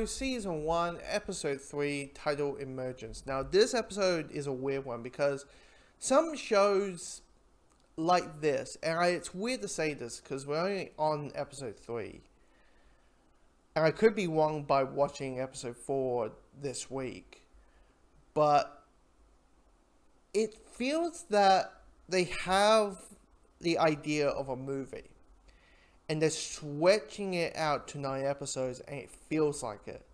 So, Season 1, Episode 3, titled Emergence. Now, this episode is a weird one because some shows like this, and it's weird to say this because we're only on Episode 3, and I could be wrong by watching Episode 4 this week, but it feels that they have the idea of a movie, and they're stretching it out to 9 episodes, and it feels like it.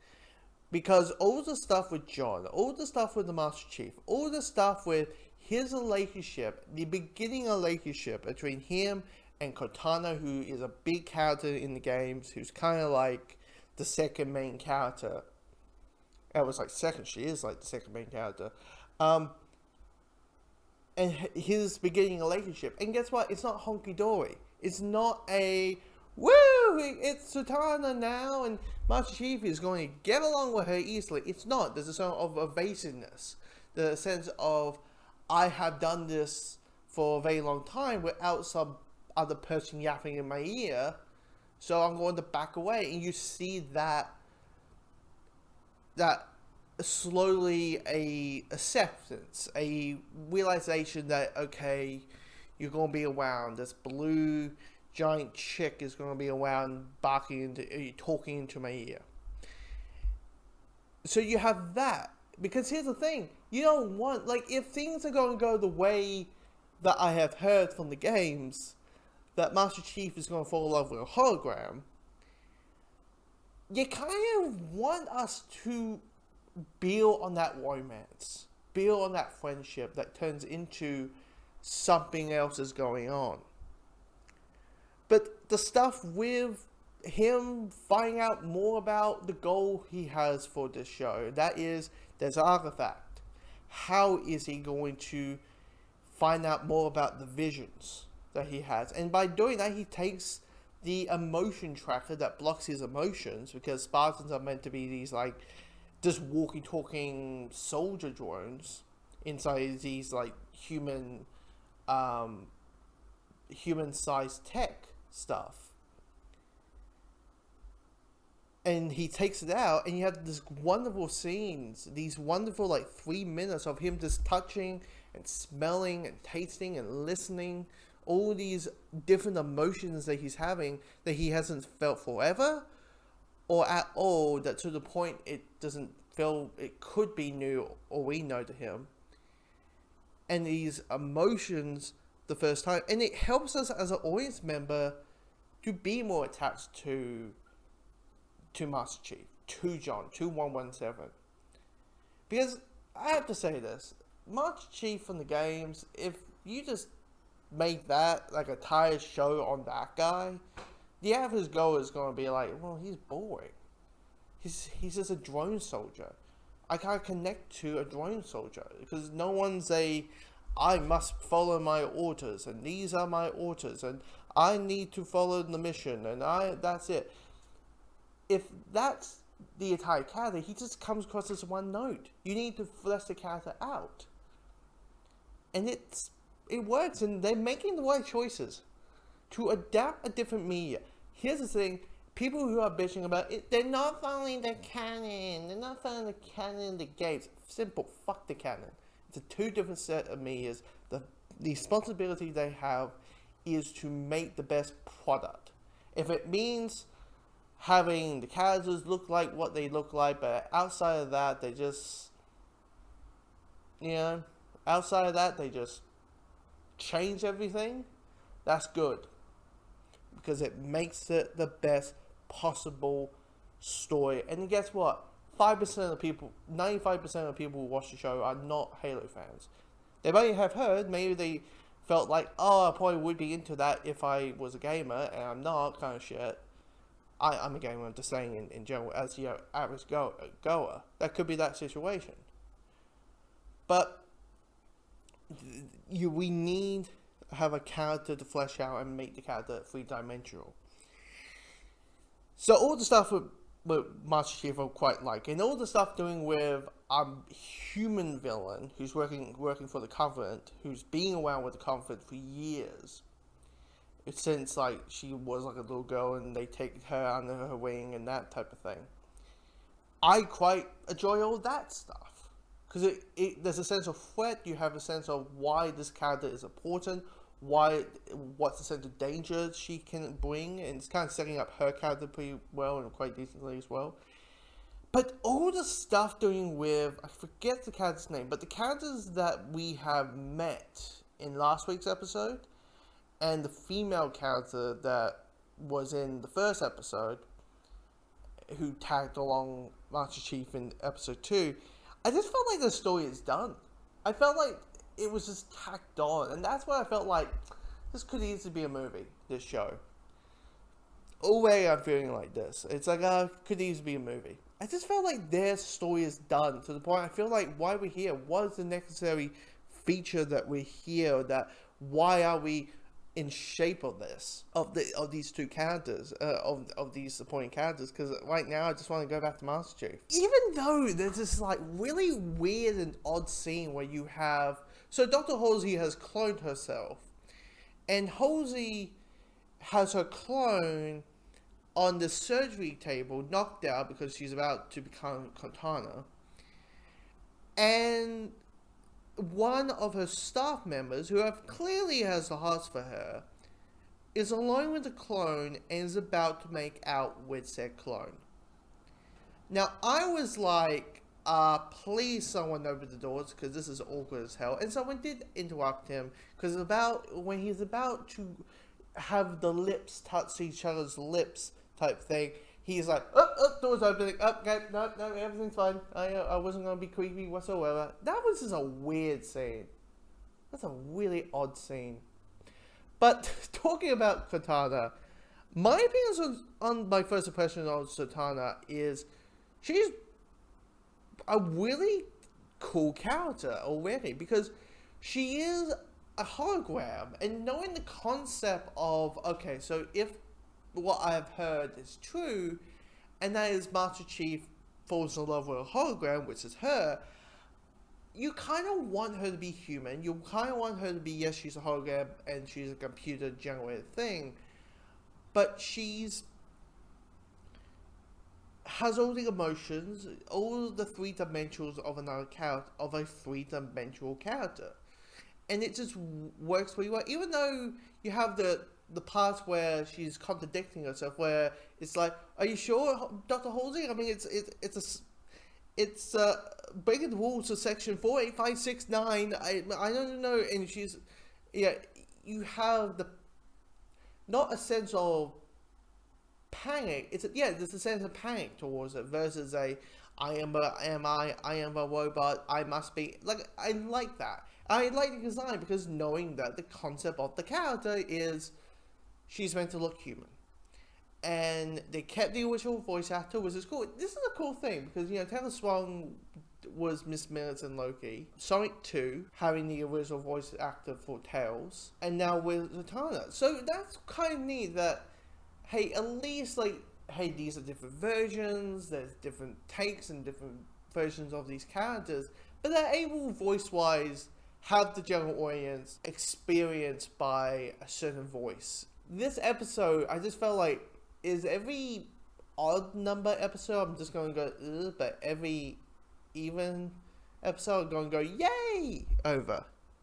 Because all the stuff with John, all the stuff with the Master Chief, all the stuff with his relationship, the beginning relationship between him and Cortana, who is a big character in the games, who's kind of like the second main character. It was like second, she is like the second main character. And his beginning relationship. And guess what? It's not honky-dory. It's not a, woo, it's Cortana now, and Master Chief is going to get along with her easily. It's not. There's a sense of evasiveness. The sense of, I have done this for a very long time without some other person yapping in my ear, so I'm going to back away. And you see that slowly a acceptance, a realization that, okay, you're going to be around. This blue giant chick is going to be around, talking into my ear. So you have that. Because here's the thing, you don't want, like, if things are going to go the way that I have heard from the games, that Master Chief is going to fall in love with a hologram, you kind of want us to build on that romance, build on that friendship that turns into something else is going on. But the stuff with him finding out more about the goal he has for this show, that is, there's an artifact. How is he going to find out more about the visions that he has? And by doing that, he takes the emotion tracker that blocks his emotions, because Spartans are meant to be these, like, just walkie talking soldier drones inside these, like, human-sized tech stuff. And he takes it out, and you have this wonderful scenes, these wonderful, like, 3 minutes of him just touching and smelling and tasting and listening, all these different emotions that he's having that he hasn't felt forever or at all, that to the point it doesn't feel it could be new or we know to him. And these emotions the first time, and it helps us as an audience member to be more attached to Master Chief, to John, to 117. Because I have to say this, Master Chief from the games, if you just make that like a entire show on that guy, the average goer is going to be like, well, he's boring. He's just a drone soldier. I can't connect to a drone soldier because no one's I must follow my orders, and these are my orders, and I need to follow the mission, and that's it. If that's the entire character, he just comes across as one note. You need to flesh the character out. And it works, and they're making the right choices to adapt a different media. Here's the thing, people who are bitching about it, they're not following the canon. They're not following the canon in the games. Simple, fuck the canon. It's a 2 different set of medias. The responsibility they have is to make the best product. If it means having the characters look like what they look like, but outside of that, they just, outside of that, they just change everything, that's good. Because it makes it the best possible story. And guess what? 5% of the people, 95% of the people who watch the show are not Halo fans. They may have heard, maybe they felt like, oh, I probably would be into that if I was a gamer, and I'm not, kind of shit. I'm a gamer, I'm just saying in general, as the average goer. That could be that situation. But we need to have a character to flesh out and make the character 3-dimensional. So all the stuff with Master Chief I quite like, and all the stuff doing with a human villain who's working for the Covenant, who's been around with the Covenant for years, since like she was like a little girl, and they take her under her wing and that type of thing. I quite enjoy all that stuff. Because there's a sense of threat, you have a sense of why this character is important, what's the sense of danger she can bring, and it's kind of setting up her character pretty well and quite decently as well. But all the stuff doing with, I forget the character's name, but the characters that we have met in last week's episode, and the female character that was in the first episode, who tagged along Master Chief in episode 2, I just felt like the story is done. I felt like it was just tacked on, and that's why I felt like this could easily be a movie, this show. Already I'm feeling like this. It's like, could easily be a movie. I just felt like their story is done, to the point I feel like why we're here, what is the necessary feature that we're here, that why are we in shape of this, of these two characters, of these supporting characters, because right now I just want to go back to Master Chief. Even though there's this like really weird and odd scene where you have, so Dr. Halsey has cloned herself, and Halsey has her clone on the surgery table knocked out because she's about to become Cortana, and one of her staff members, who have clearly has the hearts for her, is alone with the clone and is about to make out with said clone. Now, I was like, please someone open the doors, because this is awkward as hell. And someone did interrupt him, because when he's about to have the lips touch each other's lips type thing, he's like, doors opening, okay, no, everything's fine. I wasn't going to be creepy whatsoever. That was just a weird scene. That's a really odd scene. But talking about Cortana, my opinions on my first impression of Cortana is she's a really cool character already, because she is a hologram, and knowing the concept of, okay, so if what I've heard is true, and that is Master Chief falls in love with a hologram, which is her, you kind of want her to be human. You kind of want her to be, yes, she's a hologram and she's a computer generated thing, but has all the emotions, all the three dimensions of another character, of a three-dimensional character, and it just works pretty well. Even though you have the parts where she's contradicting herself, where it's like, are you sure, Dr. Halsey? I mean, it's breaking the rules to section 48569. I don't know, and she's, yeah, you have not a sense of panic. There's a sense of panic towards it versus I am a robot, I must be, like, I like that. I like the design because knowing that the concept of the character is she's meant to look human. And they kept the original voice actor, which is cool. This is a cool thing because, Taylor Swan was Miss Minutes in Loki. Sonic 2, having the original voice actor for Tails. And now with Cortana. So that's kind of neat that, hey, at least, like, hey, these are different versions, there's different takes and different versions of these characters, but they're able, voice-wise, have the general audience experienced by a certain voice. This episode, I just felt like, is every odd number episode, I'm just going to go, but every even episode, I'm going to go, yay, over.